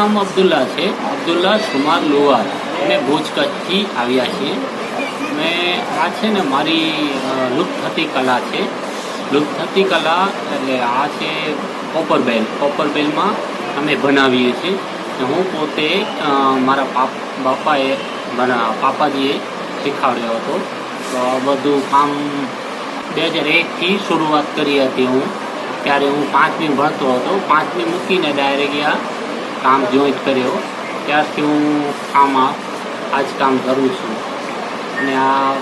નામ અબ્દુલ્લા છે, અબ્દુલ્લા સુમાર લુવાર. અમે ભુજ કચ્છથી આવ્યા છીએ. આ છે ને મારી લુપ્ત થતી કલા છે. લુપ્ત થતી કલા એટલે આ છે કોપરબેલમાં અમે બનાવીએ છીએ. હું પોતે મારા પાપાજીએ શીખવાડ્યો હતો. તો આ બધું કામ 2001થી શરૂઆત કરી હતી. હું ત્યારે હું 5મી ભણતો હતો. 5મી મૂકીને ડાયરેક્ટ આ કામ જોઈન્ટ કર્યો. ત્યારથી હું આ જ કામ કરું છું. અને આ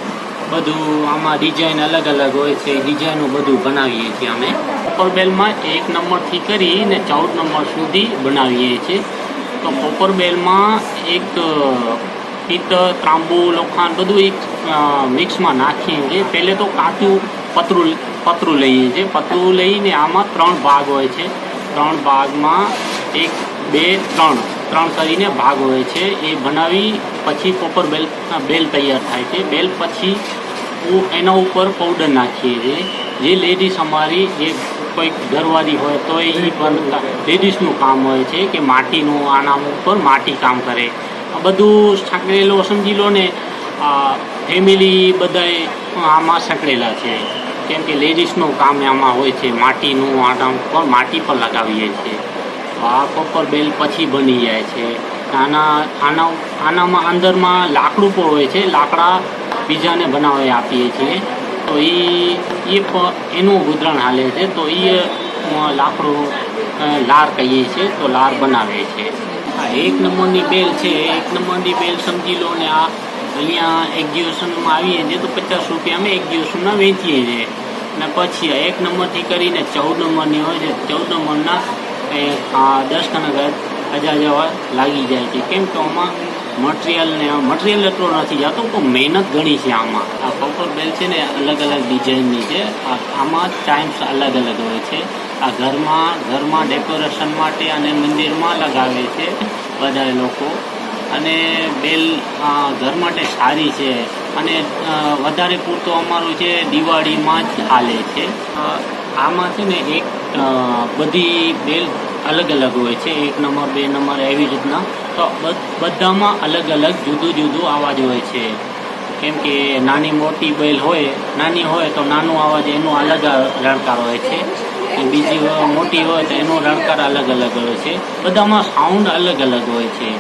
બધું આમાં ડિઝાઇન અલગ અલગ હોય છે. ડિઝાઇનો બધું બનાવીએ છીએ અમે. કોપરબેલમાં 1 નંબરથી કરીને 14 નંબર સુધી બનાવીએ છીએ. તો કોપરબેલમાં એક પિત્તળ, ત્રાંબુ, લોખંડ બધું એક મિક્સમાં નાખીએ છીએ. પહેલે તો કાચું પતરું લઈએ છીએ. પતરું લઈને આમાં 3 ભાગ હોય છે. 3 ભાગમાં 1, 2, 3 કરીને ભાગ હોય છે. એ બનાવી પછી બેલ તૈયાર થાય છે. બેલ પછી એના ઉપર પાવડર નાખીએ છીએ. જે લેડીઝ અમારી જે કોઈક ઘરવાળી હોય તો એ પણ લેડીઝનું કામ હોય છે કે માટીનું આના ઉપર માટી કામ કરે. આ બધું સાંકળેલો સમજી લો ને. ફેમિલી બધાએ આમાં સાંકળેલા છે. કેમ કે લેડીઝનું કામ આમાં હોય છે. માટીનું આના ઉપર માટી પર લગાવીએ છીએ. આ કોપરબેલ પછી બની જાય છે. આનામાં અંદરમાં લાકડું પણ હોય છે. લાકડા બીજાને બનાવી આપીએ છીએ. તો એનું ગુદરણ હાલે છે. તો એ લાકડું લાર કહીએ છીએ. તો લાર બનાવે છે. આ 1 નંબરની બેલ છે. 1 નંબરની બેલ સમજી લો ને. આ અહીંયા એક્ઝિબિશનમાં આવીએ છીએ તો 50 રૂપિયામાં એક્ઝિબિશનમાં વેચીએ છીએ. અને પછી 1 નંબરથી કરીને 14 નંબરની હોય છે. 14 નંબરના 10 કનક હજાર જેવા લાગી જાય છે. કેમ કે આમાં મટીરિયલ એટલો નથી જતો, તો મહેનત ઘણી છે આમાં. આ કોપરબેલ છે ને અલગ અલગ ડિઝાઇનની છે. આમાં ટાઈમ્સ અલગ અલગ હોય છે. આ ઘરમાં ડેકોરેશન માટે અને મંદિરમાં લગાવે છે બધા લોકો. અને બેલ ઘર માટે સારી છે. અને વધારે પૂરતો અમારું છે દિવાળીમાં જ હાલે છે. આમાં છે ને બધી બેલ અલગ અલગ હોય છે. 1 નંબર, 2 નંબર એવી રીતના. તો બધામાં અલગ અલગ જુદું અવાજ હોય છે. કેમ કે નાની મોટી બેલ હોય, નાની હોય તો નાનો અવાજ એનો અલગ રણકાર હોય છે. બીજી મોટી હોય તો એનો રણકાર અલગ અલગ હોય છે. બધામાં સાઉન્ડ અલગ અલગ હોય છે.